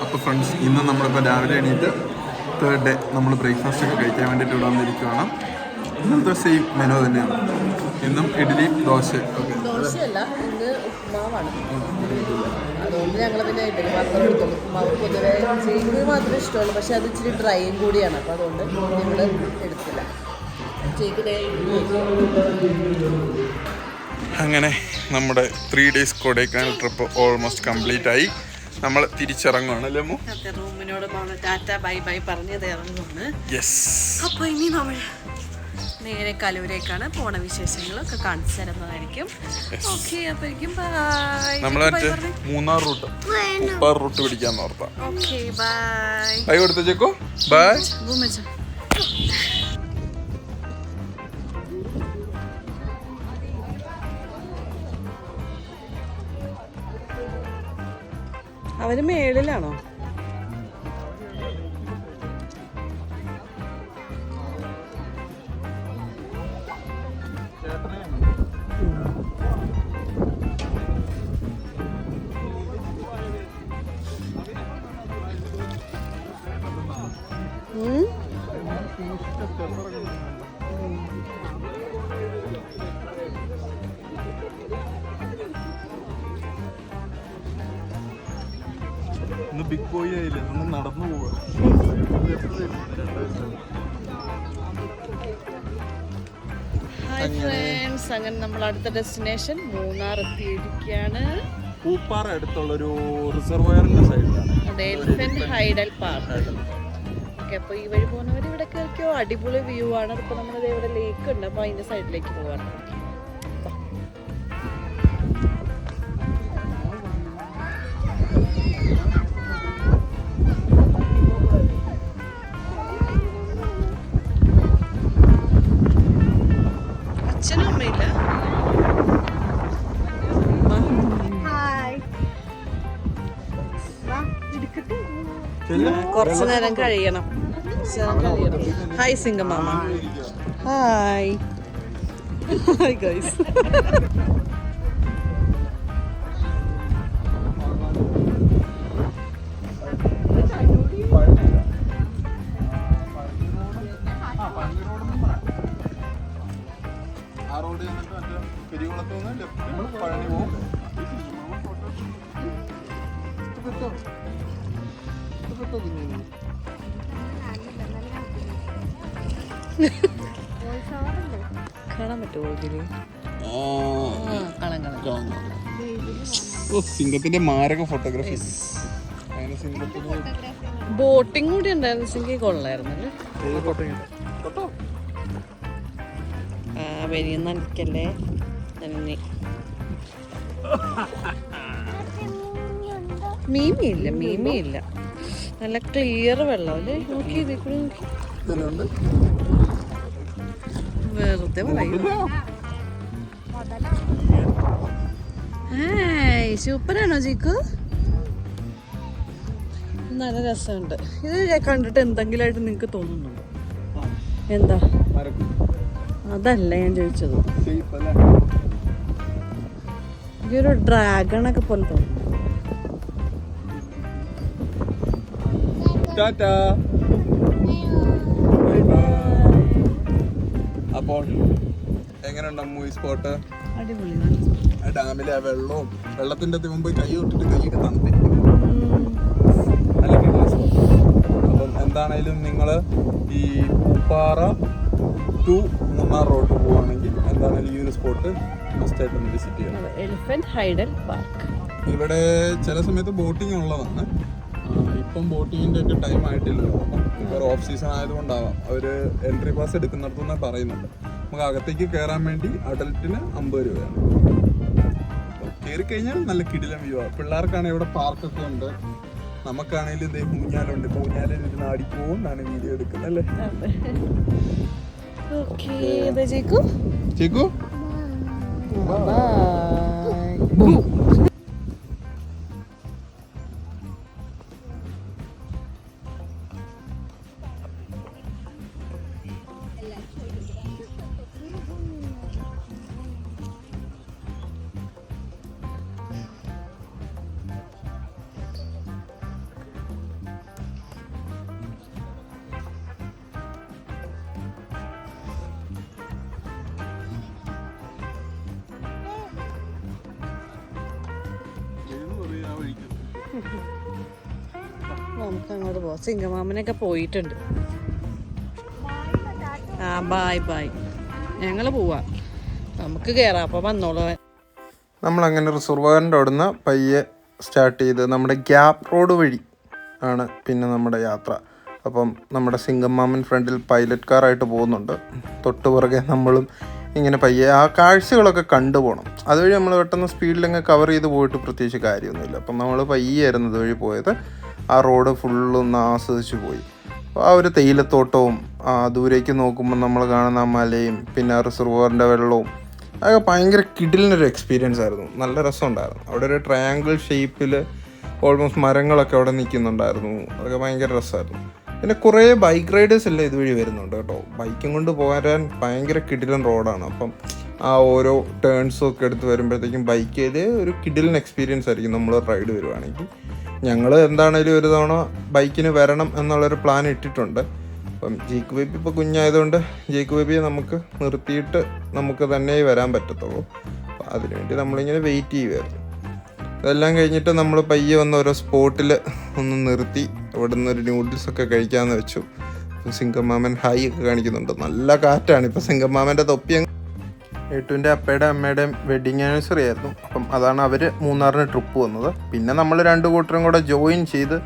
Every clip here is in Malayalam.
അപ്പോൾ ഫ്രണ്ട്സ്, ഇന്ന് നമ്മളിപ്പോൾ രാവിലെ എണീറ്റ് തേർഡ് ഡേ നമ്മൾ ബ്രേക്ക്ഫാസ്റ്റ് ഒക്കെ കഴിക്കാൻ വേണ്ടിയിട്ട് ഇവിടെ വന്നിരിക്കുകയാണ്. ഇന്നത്തെ സെയിം മെനു തന്നെയാണ്. ഇന്നും ഇഡ്ഡലി ദോശയല്ല, ഇന്ന് ഉപ്മാവാണ്. അതുകൊണ്ട് ഞങ്ങൾ പിന്നെ ഇഡ്ഡലി മാത്രം എടുത്തുള്ളൂ. ഉപ്മാവ് പൊതുവേ ചെയ്യുന്നത് മാത്രമേ ഇഷ്ടമുള്ളൂ, പക്ഷെ അത് ഇച്ചിരി ഡ്രൈയും കൂടിയാണ്. അപ്പോൾ അതുകൊണ്ട് ഞങ്ങൾ എടുത്തില്ല. അങ്ങനെ നമ്മുടെ 3 days Kodaikanal trip almost complete ആയി. നമ്മൾ തിരിച്ചിറങ്ങുകയാണ് അല്ലേ അമ്മു? റൂമിനോട് ടാറ്റ ബൈ ബൈ പറഞ്ഞത് ഇറങ്ങുന്നു. യെസ്. അപ്പോൾ ഇനി നമ്മൾ നേരെ കലൂരേക്കാണ് പോണ. വിശേഷങ്ങളൊക്കെ കാണിച്ചു തരുന്നതായിരിക്കും. ഓക്കെ, അപ്പോഴേക്കും ബൈ. നമ്മൾ മൂന്നാർ റൂട്ട് പിടിക്കാന്ന് ഓർത്താ. Okay, bye. ബൈ കൊടുത്തേക്കോ. ബൈ. അവര് മേളിലാണോ? ബിഗ് ബോയ് ആയില്ലേ, നമ്മൾ നടന്നു പോവാ. ഹായ് ഫ്രണ്ട്സ്, അങ്ങനെ നമ്മൾ അടുത്ത ഡെസ്റ്റിനേഷൻ മൂന്നാർ എത്തിയിരിക്കുകയാണ്. പൂപ്പാറ അടുത്തുള്ളൊരു റിസർവയറിന്റെ സൈഡിലാണ് എലിഫന്റ് ഹൈഡൽ പാർക്ക്. ഓക്കെ, അപ്പോൾ ഈ വഴി പോകുന്നവർ ഇവിടെ കയറിക്കോ. അടിപൊളി വ്യൂ ആണ്. അതിപ്പോൾ നമ്മൾ ഇവിടെ ലേക്ക് ഉണ്ട്, അപ്പോൾ അതിൻ്റെ സൈഡിലേക്ക് പോകാണ്. കുറച്ചു നേരം കഴിയണം. ഹായ് സിംഗമാമ. Hi hi guys. കാണാൻ പറ്റുമോ? സിംഗത്തിന്റെ മാരക ഫോട്ടോഗ്രാഫി. ബോട്ടിംഗ് കൂടി ഉണ്ടായിരുന്നു. സിംഗി കൊള്ളായിരുന്നല്ലേ. വലിയൊന്നും എനിക്കല്ലേ നന്ദി. മീമിയില്ല. നല്ല ക്ലിയർ വെള്ളം അല്ലേ. നോക്കി ഇതിൽ കൂടെ നോക്കി. വെറുതെ പറയും. സൂപ്പറാണോ ജീക്കു? നല്ല രസമുണ്ട്. ഇത് കണ്ടിട്ട് എന്തെങ്കിലുമായിട്ട് നിങ്ങക്ക് തോന്നുന്നുണ്ടോ? എന്താ? അതല്ല ഞാൻ ചോദിച്ചത്. ഈ ഒരു ഡ്രാഗണൊക്കെ പോലെ തോന്നുന്നു. അപ്പോൾ എങ്ങനെയുണ്ട് അമ്മു ഈ സ്പോട്ട്? അടിപൊളി. ഡാമിലെ വെള്ളവും വെള്ളത്തിന്റെ മുമ്പ് കൈ തൊട്ടിട്ട് കൈയൊക്കെ തണുത്തിരിക്കും. നല്ല സ്പോട്ട്. അപ്പം എന്താണേലും നിങ്ങൾ ഈ പൂപ്പാറ ടു മൂന്നാർ റോഡ് പോവുകയാണെങ്കിൽ എന്താണേലും ഈ ഒരു സ്പോട്ട് മസ്റ്റ് ആയിട്ടൊന്ന് വിസിറ്റ് ചെയ്യണം. Elephant hydel park. ഇവിടെ ചില സമയത്ത് ബോട്ടിംഗ് ഉള്ളതാണ്. ഇപ്പം ബോട്ടിങ്ങിന്റെ ഒക്കെ ടൈം ആയിട്ടില്ലല്ലോ. ഇപ്പം ഓഫ് സീസൺ ആയതുകൊണ്ടാവാം അവര് എൻട്രി പാസ് എടുക്കുന്നിടത്തുനിന്ന് പറയുന്നുണ്ട്. നമുക്ക് അകത്തേക്ക് കയറാൻ വേണ്ടി അഡൽറ്റിന് 50 രൂപയാണ്. കയറി കഴിഞ്ഞാൽ നല്ല കിടിലം വ്യൂ ആണ്. പിള്ളേർക്കാണെങ്കിൽ ഇവിടെ പാർക്കൊക്കെ ഉണ്ട്. നമുക്കാണെങ്കിലും ഇതേ ഊഞ്ഞാലുണ്ട്. ഇപ്പൊ ഊഞ്ഞാലിൽ ഇരുന്ന് ആടിപ്പോകൊണ്ടാണ് വീഡിയോ എടുക്കുന്നത് അല്ലേ. ചേക്കു നമുക്ക് അങ്ങോട്ട് പോവാം. സിംഗമാമനൊക്കെ പോയിട്ടുണ്ട്. ആ ബായ് ബായ്. ഞങ്ങൾ പോവാ, നമുക്ക് കയറാം. അപ്പോൾ വന്നോളൂ. നമ്മളങ്ങനെ റിസർവറിൻ്റെ അവിടുന്ന് പയ്യെ സ്റ്റാർട്ട് ചെയ്ത് നമ്മുടെ ഗ്യാപ്പ് റോഡ് വഴി ആണ് പിന്നെ നമ്മുടെ യാത്ര. അപ്പം നമ്മുടെ സിംഗമാമൻ ഫ്രണ്ടിൽ പൈലറ്റ് കാറായിട്ട് പോകുന്നുണ്ട്, തൊട്ട് പുറകെ നമ്മളും ഇങ്ങനെ പയ്യെ ആ കാഴ്ചകളൊക്കെ കണ്ടുപോകണം. അതുവഴി നമ്മൾ പെട്ടെന്ന് സ്പീഡിലങ്ങ് കവർ ചെയ്ത് പോയിട്ട് പ്രത്യേകിച്ച് കാര്യമൊന്നുമില്ല. അപ്പം നമ്മൾ പയ്യായിരുന്നു ഇതുവഴി പോയത്. ആ റോഡ് ഫുള്ളൊന്ന് ആസ്വദിച്ച് പോയി. അപ്പോൾ ആ ഒരു തേയിലത്തോട്ടവും ദൂരേക്ക് നോക്കുമ്പോൾ നമ്മൾ കാണുന്ന ആ മലയും പിന്നെ ആ റിസർവറിൻ്റെ വെള്ളവും അതൊക്കെ ഭയങ്കര കിടിലിനൊരു എക്സ്പീരിയൻസ് ആയിരുന്നു. നല്ല രസമുണ്ടായിരുന്നു. അവിടെ ഒരു ട്രയാങ്കിൾ ഷേപ്പിൽ ഓൾമോസ്റ്റ് മരങ്ങളൊക്കെ അവിടെ നിൽക്കുന്നുണ്ടായിരുന്നു. അതൊക്കെ ഭയങ്കര രസമായിരുന്നു. പിന്നെ കുറേ ബൈക്ക് റൈഡേഴ്സ് എല്ലാം ഇതുവഴി വരുന്നുണ്ട് കേട്ടോ. ബൈക്കും കൊണ്ട് പോകാൻ ഭയങ്കര കിടിലൻ റോഡാണ്. അപ്പം ആ ഓരോ ടേൺസും ഒക്കെ എടുത്ത് വരുമ്പോഴത്തേക്കും ബൈക്കിൽ ഒരു കിടിലൻ എക്സ്പീരിയൻസ് ആയിരിക്കും നമ്മൾ റൈഡ് വരുവാണെങ്കിൽ. ഞങ്ങൾ എന്താണേലും ഒരു തവണ ബൈക്കിന് വരണം എന്നുള്ളൊരു പ്ലാൻ ഇട്ടിട്ടുണ്ട്. അപ്പം ജേക്ക് ബേബി ഇപ്പോൾ കുഞ്ഞായതുകൊണ്ട് ജേക്ക് ബേബിയെ നമുക്ക് നിർത്തിയിട്ട് നമുക്ക് തന്നെ വരാൻ പറ്റത്തുള്ളൂ. അപ്പം അതിനുവേണ്ടി നമ്മളിങ്ങനെ വെയിറ്റ് ചെയ്യുമായിരുന്നു. ഇതെല്ലാം കഴിഞ്ഞിട്ട് നമ്മൾ പയ്യെ വന്ന് ഓരോ സ്പോട്ടിൽ ഒന്ന് നിർത്തി അവിടെ നിന്നൊരു നൂഡിൽസൊക്കെ കഴിക്കാമെന്ന് വെച്ചു. സിംഗമാമൻ ഹായ് ഒക്കെ കാണിക്കുന്നുണ്ട്. നല്ല കാറ്റാണ്. ഇപ്പോൾ സിംഗമാമൻ്റെ തൊപ്പി ഏട്ടുവിൻ്റെ അപ്പയുടെ അമ്മയുടെയും വെഡിങ് ആനിവേഴ്സറി ആയിരുന്നു. അപ്പം അതാണ് അവർ മൂന്നാറിന് ട്രിപ്പ് വന്നത്. പിന്നെ നമ്മൾ 2 കൂട്ടരും കൂടെ ജോയിൻ ചെയ്ത്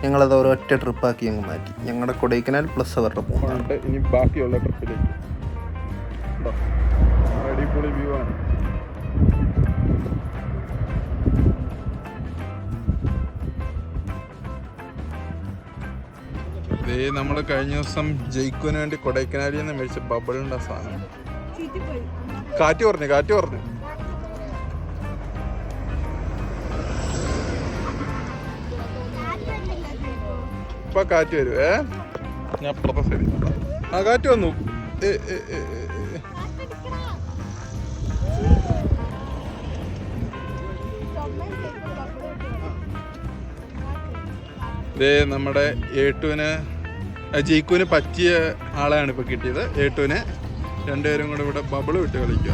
ഞങ്ങളത് ഒരൊറ്റ ട്രിപ്പാക്കി അങ്ങ് മാറ്റി. ഞങ്ങളുടെ കൊടൈക്കനാൽ പ്ലസ് അവരുടെ പോകുന്നുണ്ട്. ഇനി ബാക്കിയുള്ള ട്രിപ്പിലേക്ക് അടിപൊളി വ്യൂ ആണ്. ഇതേ നമ്മൾ കഴിഞ്ഞ ദിവസം ജയിക്കുവിന് വേണ്ടി കൊടൈക്കനാലിൽ നിന്ന് മേടിച്ച ബബിളിൻ്റെ സാധനം. കാറ്റ് പറഞ്ഞു ഇപ്പൊ കാറ്റ് വരുവേ. ഞാൻ അപ്പുറത്തെ സൈഡിൽ ആ കാറ്റ് വന്നു. ഇതേ നമ്മുടെ ജയിക്കുവിന് പറ്റിയ ആളെയാണ് ഇപ്പൊ കിട്ടിയത്. ഏട്ടുവിനെ രണ്ടുപേരും കൂടെ ഇവിടെ ബബിള് വിട്ട് കളിക്കുക.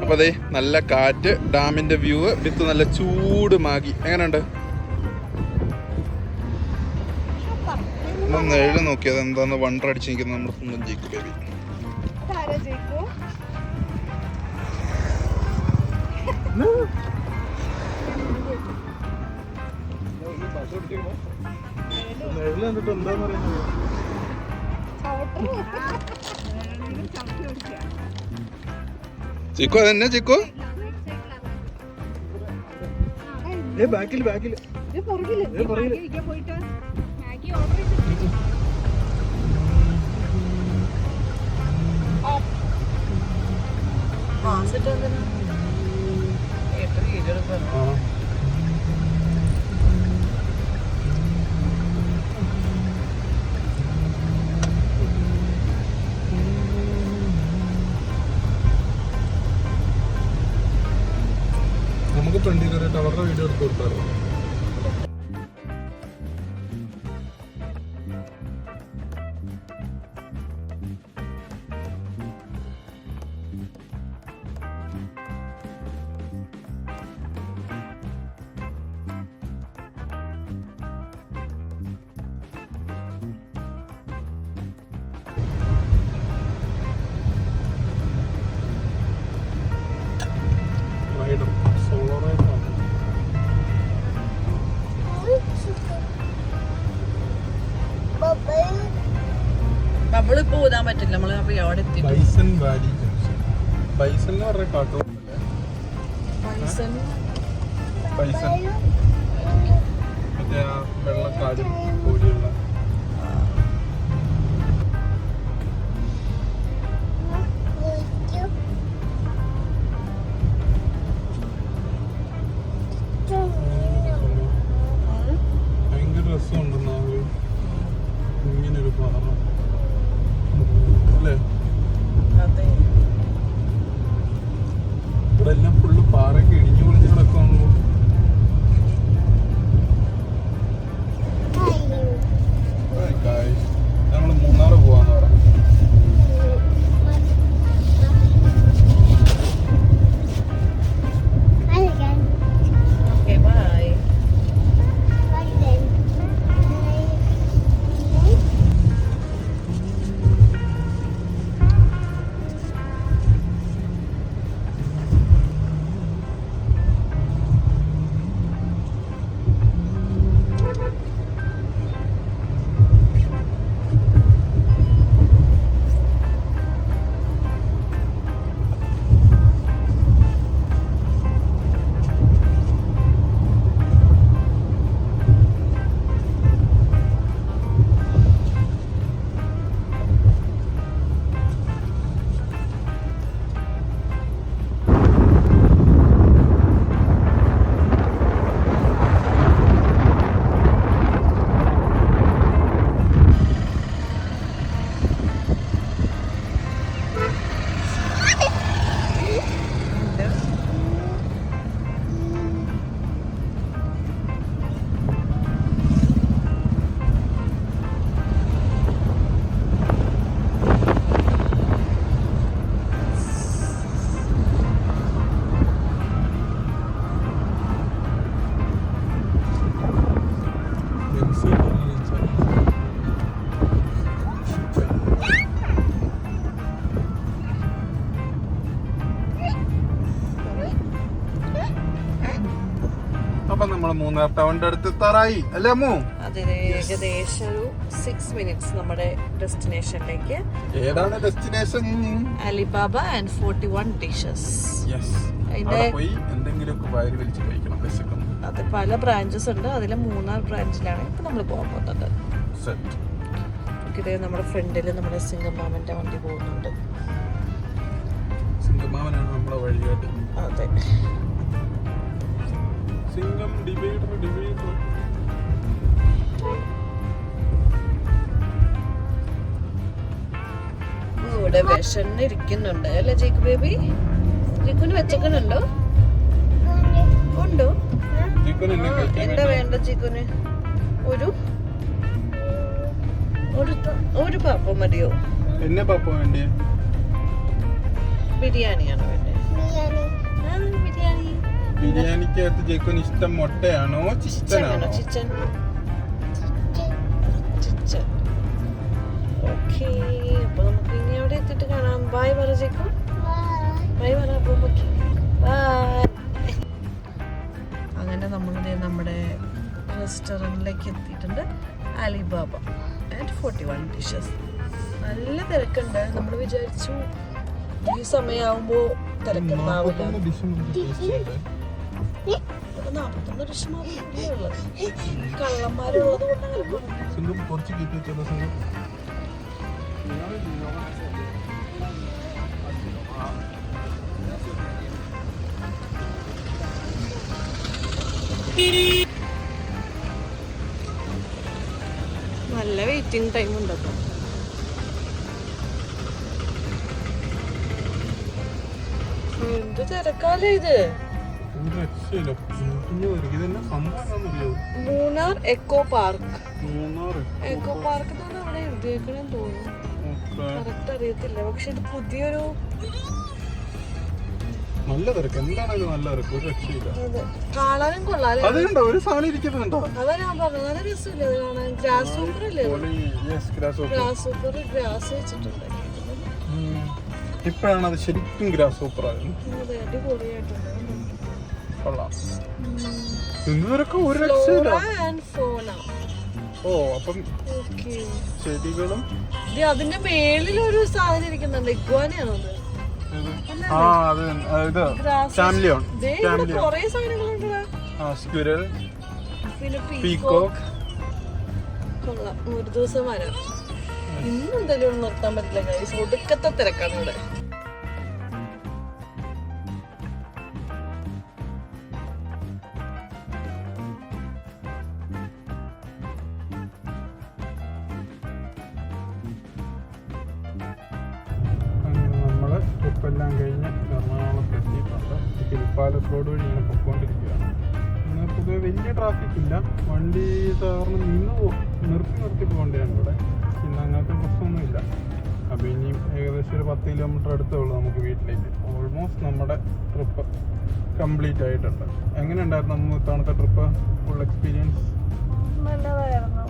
അപ്പോൾ അതെ നല്ല കാറ്റ്, ഡാമിൻ്റെ വ്യൂ വിത്ത് നല്ല ചൂട് മാഗി. എങ്ങനെയുണ്ട്? ഒന്ന് എഴുതി നോക്കിയത് എന്താന്ന് വണ്ടർ അടിച്ച് നിൽക്കുന്നത് നമ്മുടെ സ്വന്തം ജേക്ക് ബേബി. എന്താന്ന് പറയുന്നത് ചിക്കോ തന്നെ ചിക്കോ ബാക്കിൽ നമുക്ക് ഫ്രണ്ടിൽ കയറിയിട്ട് അവരുടെ വീഡിയോ എടുത്ത് കൊടുത്തായിരുന്നു. നമ്മളിപ്പോ ഊതാൻ പറ്റില്ല. നമ്മള് അവിടെ എത്തി. Bison Valley junction. ബൈസൺ എന്ന് പറഞ്ഞ കാട്ടോ ബൈസൺ മറ്റേ വെള്ളക്കാടും പോലെയുള്ള ഭയങ്കര രസമുണ്ടെന്നാ ഇങ്ങനൊരു പാറ. നമ്മള് മൂന്നാർ ടൗണിന്റെ അടുത്ത് എത്താറായി അല്ലേ അമ്മു? അതെ, ഏകദേശം ഒരു 6 minutes നമ്മുടെ ഡെസ്റ്റിനേഷനിലേക്ക്. ഏതാണ് ഡെസ്റ്റിനേഷൻ? Alibaba and 41 dishes. അതിന്റെ പോയി എന്തെങ്കിലുമൊക്കെ വയറ് വലിച്ച് കഴിക്കണം, വിശക്കണം. അത് പല ബ്രാഞ്ചസ് ഉണ്ട്. അതിലെ മൂന്നാർ ബ്രാഞ്ചിലാണ് ഇപ്പൊ നമ്മൾ പോകാൻ പോകുന്നത്. ഇതേ നമ്മുടെ ഫ്രണ്ടില് നമ്മുടെ സിംഗമാമന്റെ വണ്ടി പോകുന്നുണ്ട്. സിംഗമാമനാണ് നമ്മളെ വഴികാട്ടി. അതെ, സിംഗം ഡിവൈഡർ. ഇവിടെ വിഷന്നിരിക്കുന്നുണ്ട് അല്ലേ ജേക്കു ബേബി? ജേക്കുന് വെച്ചക്കുന്നുണ്ടോ? ഉണ്ടോ? എന്താ വേണ്ട ജേക്കുന്? ഒരു പാപ്പ മതിയോ? എന്നെ പാപ്പ വേണ്ടേ? ബിരിയാണിയാണ് വേണ്ടത്. ബിരിയാണിക്കകത്ത് ജേക്കുന് ഇഷ്ടം മുട്ടയാണോ ചിക്കനാണോ? ചിക്കൻ. ഓക്കേ, അപ്പൊ നമുക്ക് ഇനി അവിടെ എത്തിയിട്ട് കാണാം. ബൈ പറ ജേക്കു. ബൈ പറ. അങ്ങനെ നമ്മളുടെ നമ്മുടെ റെസ്റ്റോറൻറ്റിലേക്ക് എത്തിയിട്ടുണ്ട്. Alibaba and 41 dishes. നല്ല തിരക്കുണ്ട്. നമ്മൾ വിചാരിച്ചു ഈ സമയമാകുമ്പോ തിരക്കുണ്ടാവില്ല. 41 dish മാത്രമേ ഉള്ളത്. കള്ളന്മാരുള്ളത് കൊണ്ട് നല്ല വെയിറ്റിംഗ് ടൈം ഉണ്ട്. അപ്പൊ എന്ത് തിരക്കാലേ ഇത്. Munnar eco park. Eco park തന്നെ അവിടെ എഴുതിയേക്കണെന്ന് തോന്നുന്നു. കറക്റ്റ് അറിയത്തില്ല. പക്ഷെ ഇത് പുതിയൊരു നല്ല തിരക്ക്. എന്താണത് നല്ല തിരക്ക്, ഒരു രക്ഷയില്ല. കാണാനും കൊള്ളാം. അതുണ്ടോ ഒരു സാധനം ഇരിക്കുന്നുണ്ടോ? അതാ ഞാൻ പറഞ്ഞത്, നല്ല രസമില്ലേ അത് കാണാൻ. ഗ്രാസ് സൂപ്പർ അല്ലേ? ഗ്രാസ് സൂപ്പർ ഗ്രാസ് വെച്ചിട്ടുണ്ട്. ഇപ്പോഴാണ് അത് ശരിക്കും ഗ്രാസ് സൂപ്പർ ആയിരുന്നു. അതെ, അടിപൊളിയായിട്ടുണ്ട്. എന്തൊക്കെ ഒരു രക്ഷയില്ല. ഓ, അപ്പം ചെടികളും അതിന്റെ മേളിൽ ഒരു സാധനം ഇരിക്കുന്നുണ്ട്. ഇഗ്വാനയാണോ അത്? കൊറേ സാധനങ്ങളുണ്ട്. പിന്നെ പീകോക്ക്. കൊള്ളാം, ഒരു ദിവസം വരാം. ഇന്നെന്തായാലും നിർത്താൻ പറ്റില്ല ഗൈസ്. ഒടുക്കത്തെ തിരക്കാണ് ഇവിടെ. ട്രിപ്പെല്ലാം കഴിഞ്ഞ് എറണാകുളത്ത് എത്തിയിട്ടുണ്ട്. കിൽപ്പാലസ് റോഡ് വഴി ഇങ്ങനെ പൊയ്ക്കൊണ്ടിരിക്കുകയാണ്. ഇന്ന് പൊതുവെ വലിയ ട്രാഫിക് ഇല്ല. വണ്ടി സാറിന് നിർത്തി പോകേണ്ടതാണ് ഇവിടെ. പിന്നെ അങ്ങനത്തെ പ്രശ്നമൊന്നുമില്ല. അപ്പോൾ ഇനിയും ഏകദേശം ഒരു 10 കിലോമീറ്റർ അടുത്തേ ഉള്ളൂ നമുക്ക് വീട്ടിലേക്ക്. ഓൾമോസ്റ്റ് നമ്മുടെ ട്രിപ്പ് കംപ്ലീറ്റ് ആയിട്ടുണ്ട്. എങ്ങനെ ഉണ്ടായിരുന്നു നമ്മൾ ഇത്തവണത്തെ ട്രിപ്പ്? ഫുൾ എക്സ്പീരിയൻസ് നല്ലതായിരുന്നു.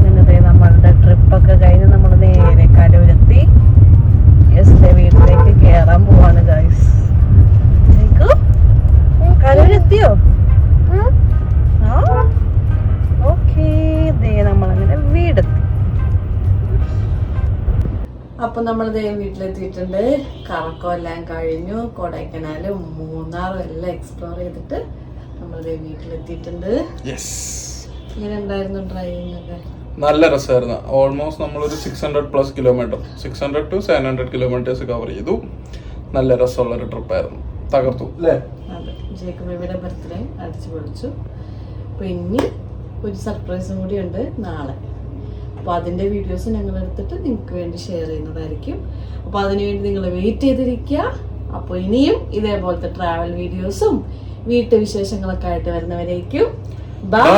അങ്ങനെ നമ്മളുടെ ട്രിപ്പൊക്കെ കഴിഞ്ഞ് നമ്മൾ നേരെ കലൂരെത്തി. വീട്ടിലേക്ക് കേറാൻ പോവാണ് ഗൈസ്. കലൂരെത്തിയോ? ഓക്കേ, നമ്മളങ്ങനെ വീടെത്തി. അപ്പൊ നമ്മൾ വീട്ടിലെത്തിയിട്ടുണ്ട്. കറക്കമെല്ലാം കഴിഞ്ഞു. കൊടൈക്കനാലും മൂന്നാറും എല്ലാം എക്സ്പ്ലോർ ചെയ്തിട്ട് നമ്മൾ വീട്ടിലെത്തിയിട്ടുണ്ട്. ഇങ്ങനെ ഉണ്ടായിരുന്നു ഡ്രൈവിംഗ് ഒക്കെ? നല്ല രസമായിരുന്നു. ഓൾമോസ്റ്റ് നമ്മളൊരു 600+ കിലോമീറ്റർ, 600 to 700 കിലോമീറ്റേഴ്സ് കവർ ചെയ്തു. നല്ല രസമുള്ളൊരു ട്രിപ്പായിരുന്നു. തകർത്തു അല്ലേ? അതെ, ജേക്കബ് ബേബിയുടെ ബർത്ത്ഡേ അടിച്ചു പൊളിച്ചു. അപ്പോൾ ഇനി ഒരു സർപ്രൈസും കൂടി ഉണ്ട് നാളെ. അപ്പോൾ അതിൻ്റെ വീഡിയോസ് ഞങ്ങൾ എടുത്തിട്ട് നിങ്ങൾക്ക് വേണ്ടി ഷെയർ ചെയ്യുന്നതായിരിക്കും. അപ്പോൾ അതിനുവേണ്ടി നിങ്ങൾ വെയിറ്റ് ചെയ്തിരിക്കുക. അപ്പോൾ ഇനിയും ഇതേപോലത്തെ ട്രാവൽ വീഡിയോസും വീട്ടുവിശേഷങ്ങളൊക്കെ ആയിട്ട് വരുന്നവരേക്കും ബൈ.